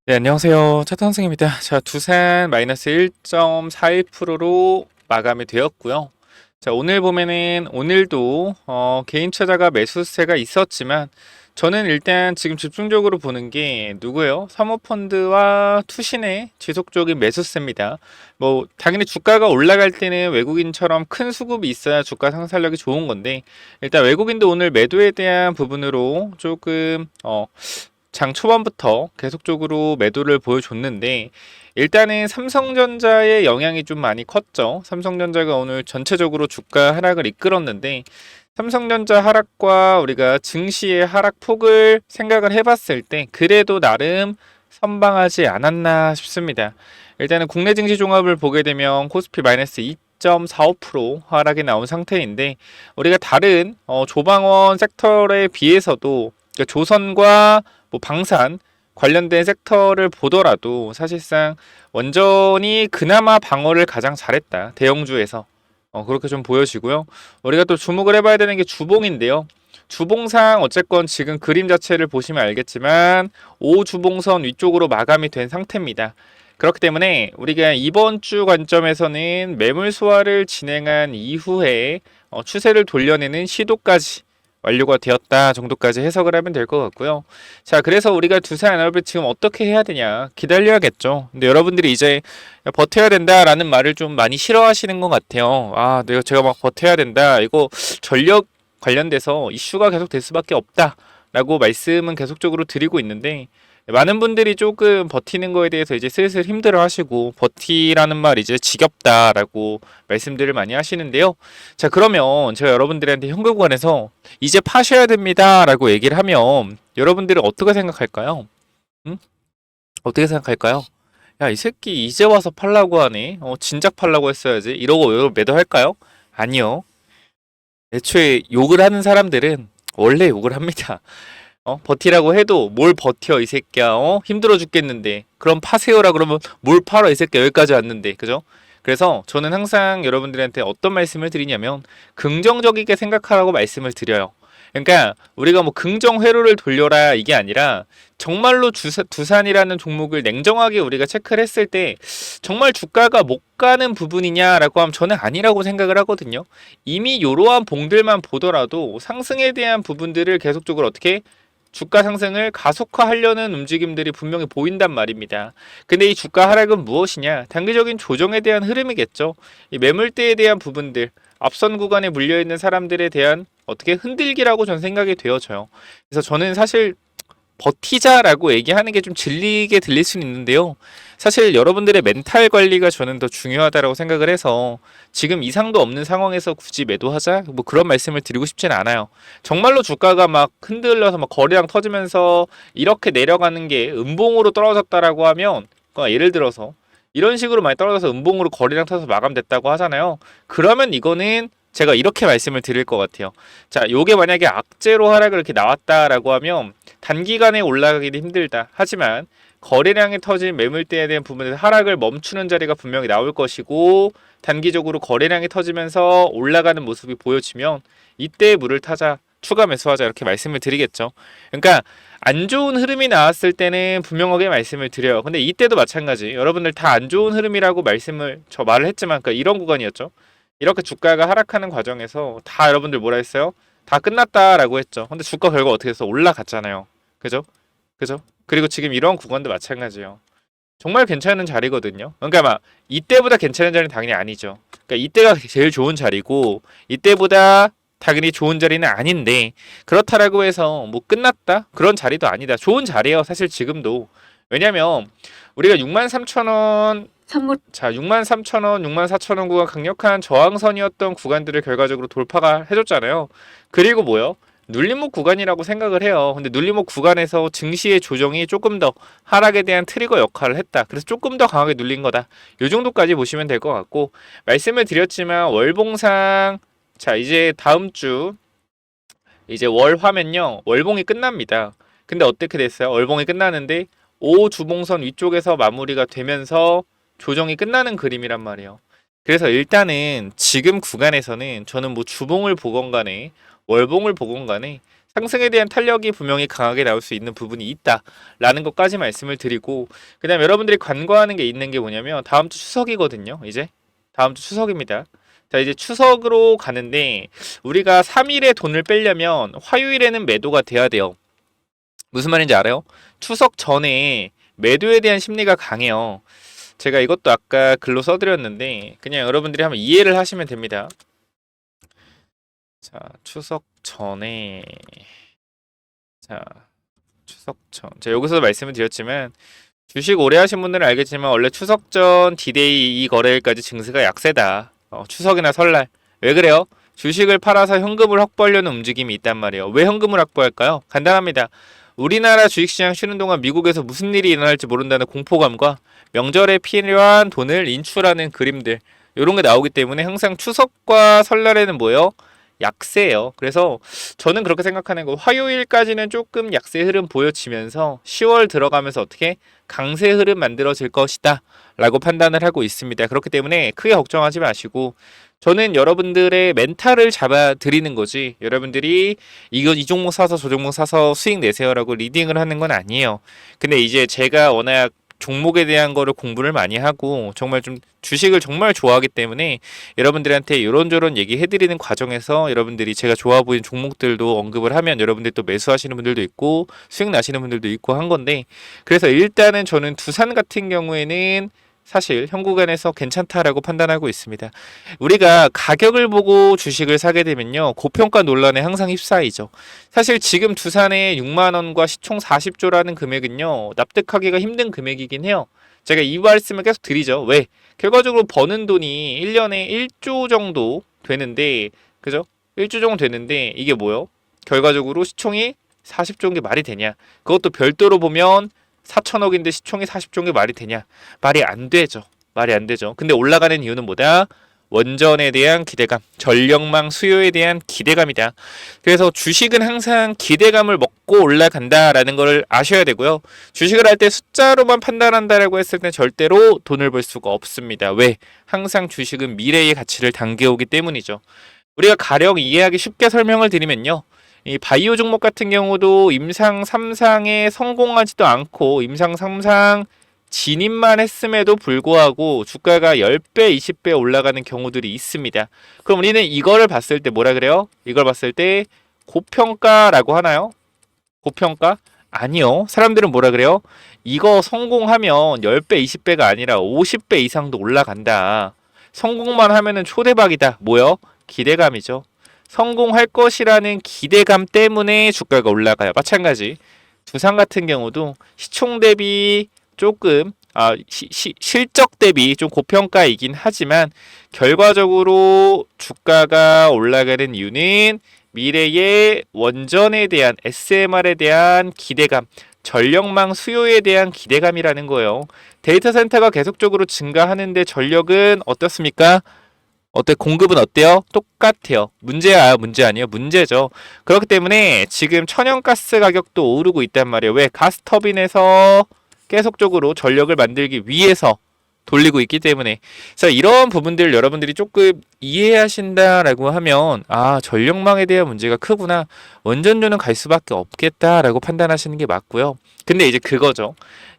네, 안녕하세요. 차트 선생입니다. 자, 두산 마이너스 1.41%로 마감이 되었고요. 자, 오늘 보면은 오늘도 개인 투자가 매수세가 있었지만 저는 일단 지금 집중적으로 보는 게 누구예요? 사모펀드와 투신의 지속적인 매수세입니다. 뭐 당연히 주가가 올라갈 때는 외국인처럼 큰 수급이 있어야 주가 상승력이 좋은 건데 일단 외국인도 오늘 매도에 대한 부분으로 조금 장 초반부터 계속적으로 매도를 보여줬는데 일단은 삼성전자의 영향이 좀 많이 컸죠. 삼성전자가 오늘 전체적으로 주가 하락을 이끌었는데 삼성전자 하락과 우리가 증시의 하락폭을 생각을 해봤을 때 그래도 나름 선방하지 않았나 싶습니다. 일단은 국내 증시 종합을 보게 되면 코스피 마이너스 2.45% 하락이 나온 상태인데 우리가 다른 조방원 섹터에 비해서도 그러니까 조선과 뭐 방산 관련된 섹터를 보더라도 사실상 원전이 그나마 방어를 가장 잘했다. 대형주에서. 그렇게 좀 보여지고요. 우리가 또 주목을 해봐야 되는 게 주봉인데요. 주봉상 어쨌건 지금 그림 자체를 보시면 알겠지만 5주봉선 위쪽으로 마감이 된 상태입니다. 그렇기 때문에 우리가 이번 주 관점에서는 매물 소화를 진행한 이후에 추세를 돌려내는 시도까지 완료가 되었다 정도까지 해석을 하면 될 것 같고요. 자, 그래서 우리가 두산에너비 지금 어떻게 해야 되냐 기다려야겠죠. 근데 여러분들이 이제 버텨야 된다라는 말을 좀 많이 싫어하시는 것 같아요. 아, 제가 막 버텨야 된다. 이거 전력 관련돼서 이슈가 계속 될 수밖에 없다라고 말씀은 계속적으로 드리고 있는데 많은 분들이 조금 버티는 거에 대해서 이제 슬슬 힘들어 하시고 버티라는 말 이제 지겹다라고 말씀들을 많이 하시는데요. 자, 그러면 제가 여러분들한테 현금관에서 이제 파셔야 됩니다라고 얘기를 하면 여러분들은 어떻게 생각할까요? 응? 어떻게 생각할까요? 야, 이 새끼 이제 와서 팔라고 하네. 진작 팔라고 했어야지. 이러고 왜 매도할까요? 아니요. 애초에 욕을 하는 사람들은 원래 욕을 합니다. 버티라고 해도 뭘 버텨 이 새끼야. 힘들어 죽겠는데. 그럼 파세요라 그러면 뭘 팔아 이 새끼야. 여기까지 왔는데. 그죠? 그래서 저는 항상 여러분들한테 어떤 말씀을 드리냐면 긍정적이게 생각하라고 말씀을 드려요. 그러니까 우리가 뭐 긍정 회로를 돌려라 이게 아니라 정말로 두산이라는 종목을 냉정하게 우리가 체크를 했을 때 정말 주가가 못 가는 부분이냐라고 하면 저는 아니라고 생각을 하거든요. 이미 이러한 봉들만 보더라도 상승에 대한 부분들을 계속적으로 어떻게 주가 상승을 가속화하려는 움직임들이 분명히 보인단 말입니다. 근데 이 주가 하락은 무엇이냐? 단기적인 조정에 대한 흐름이겠죠. 이 매물대에 대한 부분들, 앞선 구간에 물려있는 사람들에 대한 어떻게 흔들기라고 전 생각이 되어져요. 그래서 저는 사실 버티자라고 얘기하는 게 좀 질리게 들릴 수는 있는데요. 사실 여러분들의 멘탈 관리가 저는 더 중요하다고 생각을 해서 지금 이상도 없는 상황에서 굳이 매도하자? 뭐 그런 말씀을 드리고 싶지는 않아요. 정말로 주가가 막 흔들려서 막 거래량 터지면서 이렇게 내려가는 게 음봉으로 떨어졌다라고 하면 그러니까 예를 들어서 이런 식으로 많이 떨어져서 음봉으로 거래량 터져서 마감됐다고 하잖아요. 그러면 이거는 제가 이렇게 말씀을 드릴 것 같아요. 자, 요게 만약에 악재로 하락을 이렇게 나왔다라고 하면 단기간에 올라가기도 힘들다. 하지만 거래량이 터진 매물대에 대한 부분에서 하락을 멈추는 자리가 분명히 나올 것이고 단기적으로 거래량이 터지면서 올라가는 모습이 보여지면 이때 물을 타자, 추가 매수하자 이렇게 말씀을 드리겠죠. 그러니까 안 좋은 흐름이 나왔을 때는 분명하게 말씀을 드려요. 근데 이때도 마찬가지. 여러분들 다 안 좋은 흐름이라고 말을 했지만 그러니까 이런 구간이었죠. 이렇게 주가가 하락하는 과정에서 다 여러분들 뭐라 했어요? 다 끝났다라고 했죠. 근데 주가 결과 어떻게 해서 올라갔잖아요. 그죠? 그죠? 그리고 지금 이런 구간도 마찬가지예요. 정말 괜찮은 자리거든요. 그러니까 막 이때보다 괜찮은 자리는 당연히 아니죠. 그러니까 이때가 제일 좋은 자리고 이때보다 당연히 좋은 자리는 아닌데 그렇다라고 해서 뭐 끝났다? 그런 자리도 아니다. 좋은 자리예요. 사실 지금도. 왜냐면 우리가 63,000원 자, 63,000원, 64,000원 구간 강력한 저항선이었던 구간들을 결과적으로 돌파가 해줬잖아요. 그리고 뭐요? 눌림목 구간이라고 생각을 해요. 근데 눌림목 구간에서 증시의 조정이 조금 더 하락에 대한 트리거 역할을 했다. 그래서 조금 더 강하게 눌린 거다. 요 정도까지 보시면 될 것 같고 말씀을 드렸지만 월봉상 자, 이제 다음 주 이제 월 화면요. 월봉이 끝납니다. 근데 어떻게 됐어요? 월봉이 끝나는데 5주봉선 위쪽에서 마무리가 되면서 조정이 끝나는 그림이란 말이에요. 그래서 일단은 지금 구간에서는 저는 뭐 주봉을 보건 간에 월봉을 보건 간에 상승에 대한 탄력이 분명히 강하게 나올 수 있는 부분이 있다라는 것까지 말씀을 드리고, 그다음 여러분들이 관건하는 게 있는 게 뭐냐면 다음 주 추석이거든요. 이제 다음 주 추석입니다. 자, 이제 추석으로 가는데 우리가 3일에 돈을 빼려면 화요일에는 매도가 돼야 돼요. 무슨 말인지 알아요? 추석 전에 매도에 대한 심리가 강해요. 제가 이것도 아까 글로 써드렸는데 그냥 여러분들이 한번 이해를 하시면 됩니다. 자, 추석 전에, 자, 추석 전. 제가 여기서도 말씀을 드렸지만 주식 오래 하신 분들은 알겠지만 원래 추석 전 디데이 이 거래일까지 증시가 약세다. 추석이나 설날. 왜 그래요? 주식을 팔아서 현금을 확보하려는 움직임이 있단 말이에요. 왜 현금을 확보할까요? 간단합니다. 우리나라 주식시장 쉬는 동안 미국에서 무슨 일이 일어날지 모른다는 공포감과 명절에 필요한 돈을 인출하는 그림들, 이런 게 나오기 때문에 항상 추석과 설날에는 뭐예요? 약세예요. 그래서 저는 그렇게 생각하는 거, 화요일까지는 조금 약세 흐름 보여지면서 10월 들어가면서 어떻게 강세 흐름 만들어질 것이다 라고 판단을 하고 있습니다. 그렇기 때문에 크게 걱정하지 마시고, 저는 여러분들의 멘탈을 잡아 드리는 거지, 여러분들이 이 종목 사서 저 종목 사서 수익 내세요라고 리딩을 하는 건 아니에요. 근데 이제 제가 워낙 종목에 대한 거를 공부를 많이 하고 정말 좀 주식을 정말 좋아하기 때문에 여러분들한테 이런저런 얘기 해드리는 과정에서 여러분들이 제가 좋아 보이는 종목들도 언급을 하면 여러분들이 또 매수하시는 분들도 있고 수익 나시는 분들도 있고 한 건데, 그래서 일단은 저는 두산 같은 경우에는 사실 현구간에서 괜찮다라고 판단하고 있습니다. 우리가 가격을 보고 주식을 사게 되면요, 고평가 논란에 항상 휩싸이죠. 사실 지금 두산의 6만 원과 시총 40조라는 금액은요, 납득하기가 힘든 금액이긴 해요. 제가 이 말씀을 계속 드리죠. 왜? 결과적으로 버는 돈이 1년에 1조 정도 되는데, 그죠? 1조 정도 되는데 이게 뭐요? 결과적으로 시총이 40조인 게 말이 되냐? 그것도 별도로 보면 4천억인데 시총이 40조인 게 말이 되냐? 말이 안 되죠. 말이 안 되죠. 근데 올라가는 이유는 뭐다? 원전에 대한 기대감, 전력망 수요에 대한 기대감이다. 그래서 주식은 항상 기대감을 먹고 올라간다라는 걸 아셔야 되고요. 주식을 할 때 숫자로만 판단한다라고 했을 때 절대로 돈을 벌 수가 없습니다. 왜? 항상 주식은 미래의 가치를 당겨오기 때문이죠. 우리가 가령 이해하기 쉽게 설명을 드리면요, 이 바이오 종목 같은 경우도 임상 3상에 성공하지도 않고 임상 3상 진입만 했음에도 불구하고 주가가 10배, 20배 올라가는 경우들이 있습니다. 그럼 우리는 이거를 봤을 때 뭐라 그래요? 이걸 봤을 때 고평가라고 하나요? 고평가? 아니요. 사람들은 뭐라 그래요? 이거 성공하면 10배, 20배가 아니라 50배 이상도 올라간다. 성공만 하면은 초대박이다. 뭐요? 기대감이죠. 성공할 것이라는 기대감 때문에 주가가 올라가요. 마찬가지. 두산 같은 경우도 시총 대비 조금 실적 대비 좀 고평가이긴 하지만 결과적으로 주가가 올라가는 이유는 미래의 원전에 대한 SMR에 대한 기대감, 전력망 수요에 대한 기대감이라는 거예요. 데이터 센터가 계속적으로 증가하는데 전력은 어떻습니까? 공급은 어때요? 똑같아요. 문제야, 문제 아니에요? 문제죠. 그렇기 때문에 지금 천연가스 가격도 오르고 있단 말이에요. 왜? 가스터빈에서 계속적으로 전력을 만들기 위해서 돌리고 있기 때문에. 그래서 이런 부분들 여러분들이 조금 이해하신다라고 하면, 아, 전력망에 대한 문제가 크구나, 원전료는 갈 수밖에 없겠다라고 판단하시는 게 맞고요. 근데 이제 그거죠.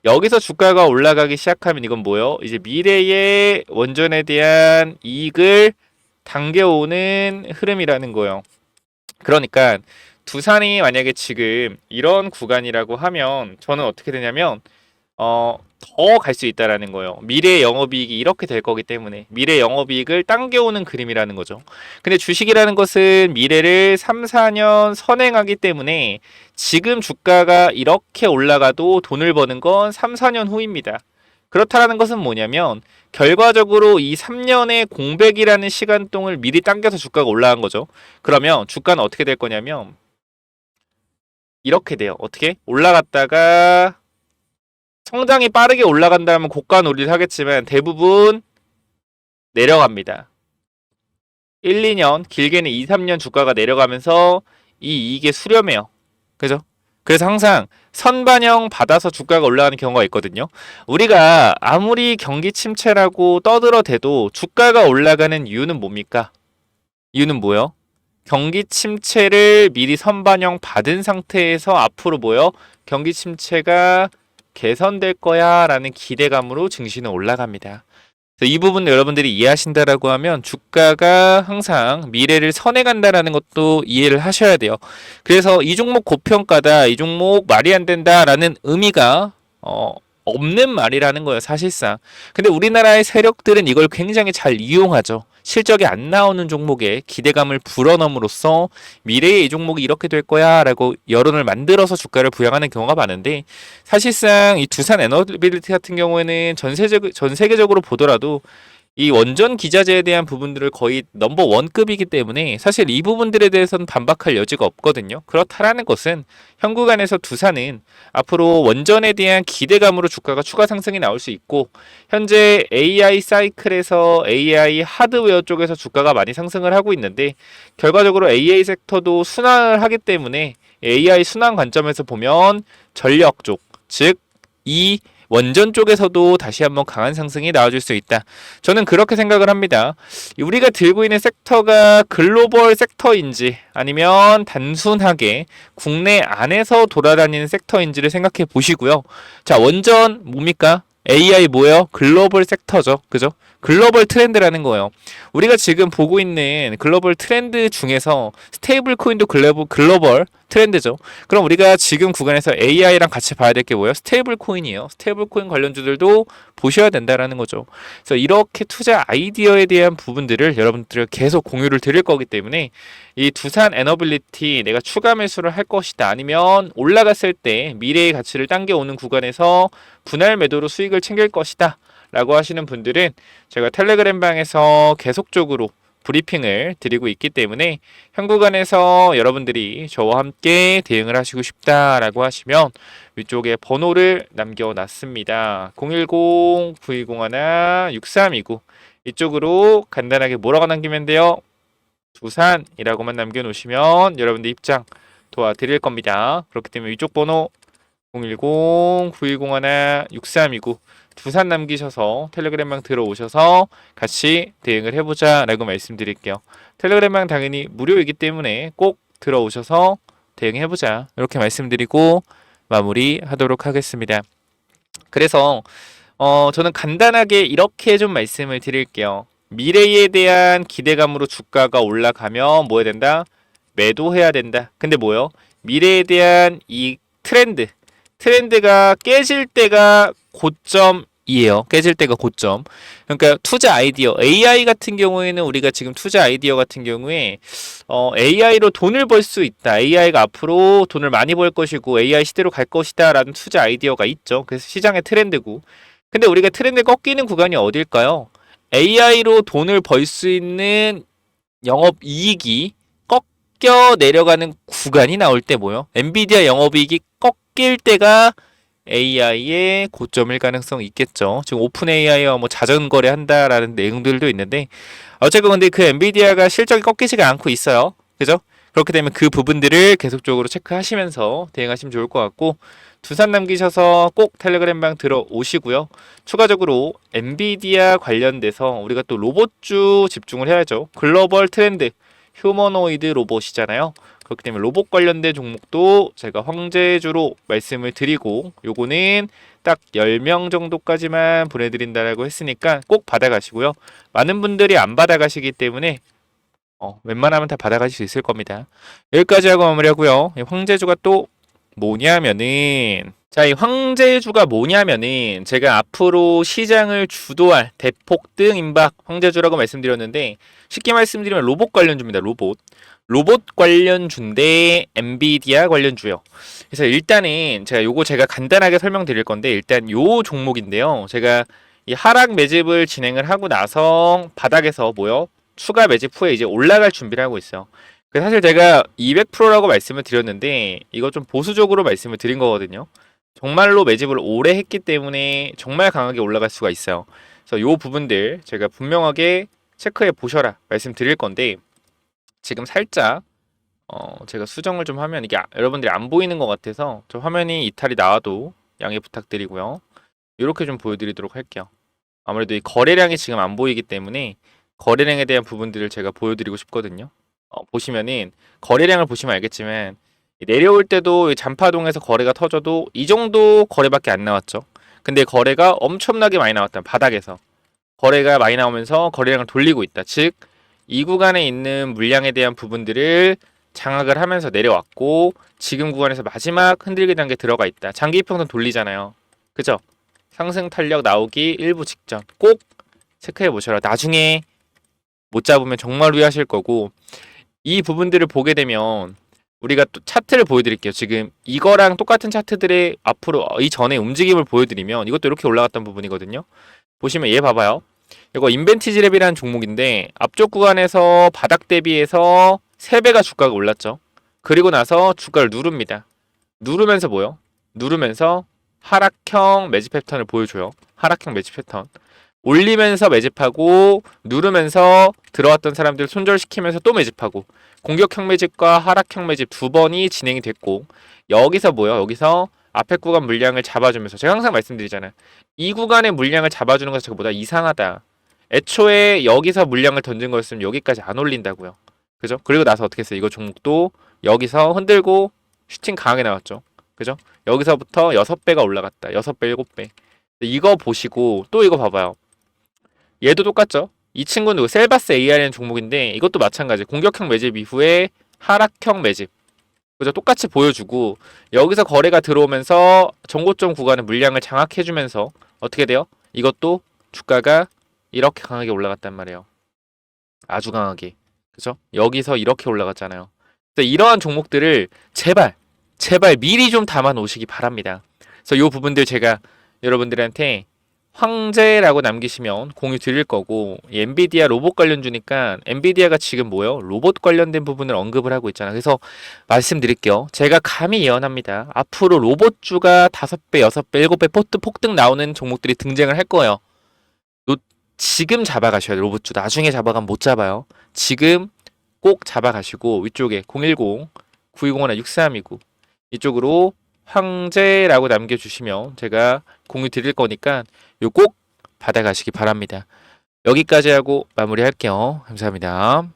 여기서 주가가 올라가기 시작하면 이건 뭐예요? 이제 미래의 원전에 대한 이익을 당겨오는 흐름이라는 거예요. 그러니까 두산이 만약에 지금 이런 구간이라고 하면 저는 어떻게 되냐면 더 갈 수 있다라는 거예요. 미래 영업이익이 이렇게 될 거기 때문에 미래 영업이익을 당겨오는 그림이라는 거죠. 근데 주식이라는 것은 미래를 3, 4년 선행하기 때문에 지금 주가가 이렇게 올라가도 돈을 버는 건 3, 4년 후입니다. 그렇다라는 것은 뭐냐면 결과적으로 이 3년의 공백이라는 시간 동을 미리 당겨서 주가가 올라간 거죠. 그러면 주가는 어떻게 될 거냐면 이렇게 돼요. 어떻게? 올라갔다가 성장이 빠르게 올라간다면 고가 놀이를 하겠지만 대부분 내려갑니다. 1, 2년, 길게는 2, 3년 주가가 내려가면서 이 이익에 수렴해요. 그죠? 그래서 항상 선반영 받아서 주가가 올라가는 경우가 있거든요. 우리가 아무리 경기 침체라고 떠들어대도 주가가 올라가는 이유는 뭡니까? 이유는 뭐예요? 경기 침체를 미리 선반영 받은 상태에서 앞으로 뭐요? 경기 침체가 개선될 거야 라는 기대감으로 증시는 올라갑니다. 그래서 이 부분 여러분들이 이해하신다라고 하면 주가가 항상 미래를 선회간다라는 것도 이해를 하셔야 돼요. 그래서 이 종목 고평가다, 이 종목 말이 안 된다라는 의미가 없는 말이라는 거예요, 사실상. 근데 우리나라의 세력들은 이걸 굉장히 잘 이용하죠. 실적이 안 나오는 종목에 기대감을 불어넣음으로써 미래에 이 종목이 이렇게 될 거야 라고 여론을 만들어서 주가를 부양하는 경우가 많은데, 사실상 이 두산 에너빌리티 같은 경우에는 전 세계적으로 보더라도 이 원전 기자재에 대한 부분들을 거의 넘버 원급이기 때문에 사실 이 부분들에 대해서는 반박할 여지가 없거든요. 그렇다라는 것은 현 구간에서 두산은 앞으로 원전에 대한 기대감으로 주가가 추가 상승이 나올 수 있고, 현재 AI 사이클에서 AI 하드웨어 쪽에서 주가가 많이 상승을 하고 있는데, 결과적으로 AI 섹터도 순환을 하기 때문에 AI 순환 관점에서 보면 전력 쪽, 즉 이 원전 쪽에서도 다시 한번 강한 상승이 나와줄 수 있다. 저는 그렇게 생각을 합니다. 우리가 들고 있는 섹터가 글로벌 섹터인지 아니면 단순하게 국내 안에서 돌아다니는 섹터인지를 생각해 보시고요. 자, 원전 뭡니까? AI 뭐예요? 글로벌 섹터죠. 그죠? 글로벌 트렌드라는 거예요. 우리가 지금 보고 있는 글로벌 트렌드 중에서 스테이블 코인도 글로벌 트렌드죠. 그럼 우리가 지금 구간에서 AI랑 같이 봐야 될 게 뭐예요? 스테이블 코인이에요. 스테이블 코인 관련주들도 보셔야 된다라는 거죠. 그래서 이렇게 투자 아이디어에 대한 부분들을 여러분들 계속 공유를 드릴 거기 때문에 이 두산 에너빌리티 내가 추가 매수를 할 것이다, 아니면 올라갔을 때 미래의 가치를 당겨오는 구간에서 분할 매도로 수익을 챙길 것이다 라고 하시는 분들은 제가 텔레그램 방에서 계속적으로 브리핑을 드리고 있기 때문에 현 구간에서 여러분들이 저와 함께 대응을 하시고 싶다라고 하시면 위쪽에 번호를 남겨놨습니다. 010-9201-6329 이쪽으로 간단하게 뭐라고 남기면 돼요? 두산이라고만 남겨놓으시면 여러분들 입장 도와드릴 겁니다. 그렇기 때문에 위쪽 번호 010-9201-6329 두산 남기셔서 텔레그램방 들어오셔서 같이 대응을 해보자 라고 말씀드릴게요. 텔레그램방 당연히 무료이기 때문에 꼭 들어오셔서 대응해보자 이렇게 말씀드리고 마무리하도록 하겠습니다. 그래서 저는 간단하게 이렇게 좀 말씀을 드릴게요. 미래에 대한 기대감으로 주가가 올라가면 뭐 해야 된다? 매도해야 된다. 근데 뭐요? 미래에 대한 이 트렌드가 깨질 때가 고점이에요. 깨질 때가 고점. 그러니까 투자 아이디어, AI 같은 경우에는 우리가 지금 투자 아이디어 같은 경우에 AI로 돈을 벌 수 있다. AI가 앞으로 돈을 많이 벌 것이고 AI 시대로 갈 것이다 라는 투자 아이디어가 있죠. 그래서 시장의 트렌드고. 근데 우리가 트렌드 꺾이는 구간이 어딜까요? AI로 돈을 벌 수 있는 영업이익이 꺾여 내려가는 구간이 나올 때 뭐요? 엔비디아 영업이익이 꺾일 때가 AI의 고점일 가능성이 있겠죠. 지금 오픈 AI와 뭐 자전거래 한다라는 내용들도 있는데, 어쨌건 근데 그 엔비디아가 실적이 꺾이지가 않고 있어요. 그죠? 그렇게 되면 그 부분들을 계속적으로 체크하시면서 대응하시면 좋을 것 같고, 두산 남기셔서 꼭 텔레그램방 들어오시고요. 추가적으로 엔비디아 관련돼서 우리가 또 로봇주 집중을 해야죠. 글로벌 트렌드, 휴머노이드 로봇이잖아요. 그렇기 때문에 로봇 관련된 종목도 제가 황제주로 말씀을 드리고, 요거는 딱 10명 정도까지만 보내드린다라고 했으니까 꼭 받아가시고요. 많은 분들이 안 받아가시기 때문에 웬만하면 다 받아가실 수 있을 겁니다. 여기까지 하고 마무리하고요. 이 황제주가 또 뭐냐면은, 자, 이 황제주가 뭐냐면은 제가 앞으로 시장을 주도할 대폭등 임박 황제주라고 말씀드렸는데, 쉽게 말씀드리면 로봇 관련주입니다. 로봇 관련주인데 엔비디아 관련주요. 그래서 일단은 제가 간단하게 설명드릴 건데, 일단 요 종목인데요. 제가 이 하락 매집을 진행을 하고 나서 바닥에서 추가 매집 후에 이제 올라갈 준비를 하고 있어요. 사실 제가 200%라고 말씀을 드렸는데 이거 좀 보수적으로 말씀을 드린 거거든요. 정말로 매집을 오래 했기 때문에 정말 강하게 올라갈 수가 있어요. 그래서 요 부분들 제가 분명하게 체크해 보셔라 말씀드릴 건데, 지금 살짝 제가 수정을 좀 하면 이게 여러분들이 안 보이는 것 같아서 저 화면이 이탈이 나와도 양해 부탁드리고요. 이렇게 좀 보여드리도록 할게요. 아무래도 이 거래량이 지금 안 보이기 때문에 거래량에 대한 부분들을 제가 보여드리고 싶거든요. 보시면은 거래량을 보시면 알겠지만 내려올 때도 이 잔파동에서 거래가 터져도 이 정도 거래밖에 안 나왔죠. 근데 거래가 엄청나게 많이 나왔다. 바닥에서 거래가 많이 나오면서 거래량을 돌리고 있다. 즉 이 구간에 있는 물량에 대한 부분들을 장악을 하면서 내려왔고 지금 구간에서 마지막 흔들기 단계 들어가 있다. 장기 이평선 돌리잖아요. 그죠? 상승 탄력 나오기 일부 직전 꼭 체크해 보셔라. 나중에 못 잡으면 정말 후회하실 거고 이 부분들을 보게 되면 우리가 또 차트를 보여드릴게요. 지금 이거랑 똑같은 차트들의 앞으로 이전에 움직임을 보여드리면 이것도 이렇게 올라갔던 부분이거든요. 보시면 얘 봐봐요. 이거 인벤티지 랩이라는 종목인데 앞쪽 구간에서 바닥 대비해서 3배가 주가가 올랐죠. 그리고 나서 주가를 누릅니다. 누르면서 뭐요? 누르면서 하락형 매집 패턴을 보여줘요. 하락형 매집 패턴. 올리면서 매집하고 누르면서 들어왔던 사람들 손절시키면서 또 매집하고 공격형 매집과 하락형 매집 두 번이 진행이 됐고 여기서 뭐요? 여기서 앞에 구간 물량을 잡아주면서 제가 항상 말씀드리잖아요. 이 구간의 물량을 잡아주는 것이 저보다 이상하다. 애초에 여기서 물량을 던진 거였으면 여기까지 안 올린다고요. 그죠? 그리고 나서 어떻게 했어요? 이거 종목도 여기서 흔들고 슈팅 강하게 나왔죠. 그죠? 여기서부터 6배가 올라갔다. 6배, 7배. 이거 보시고 또 이거 봐봐요. 얘도 똑같죠? 이 친구는 셀바스 AR이라는 종목인데 이것도 마찬가지. 공격형 매집 이후에 하락형 매집. 그죠? 똑같이 보여주고 여기서 거래가 들어오면서 정고점 구간의 물량을 장악해주면서 어떻게 돼요? 이것도 주가가 이렇게 강하게 올라갔단 말이에요. 아주 강하게. 그죠? 여기서 이렇게 올라갔잖아요. 그래서 이러한 종목들을 제발 미리 좀 담아 놓으시기 바랍니다. 그래서 이 부분들 제가 여러분들한테 황제라고 남기시면 공유 드릴 거고 엔비디아 로봇 관련주니까 엔비디아가 지금 뭐요? 로봇 관련된 부분을 언급을 하고 있잖아. 그래서 말씀드릴게요. 제가 감히 예언합니다. 앞으로 로봇주가 5배, 6배, 7배 폭등 나오는 종목들이 등장을 할 거예요. 지금 잡아가셔야 돼요. 로봇주 나중에 잡아가면 못 잡아요. 지금 꼭 잡아가시고 위쪽에 010-9201-6329 이쪽으로 황제라고 남겨주시면 제가 공유 드릴 거니까 요 꼭 받아가시기 바랍니다. 여기까지 하고 마무리할게요. 감사합니다.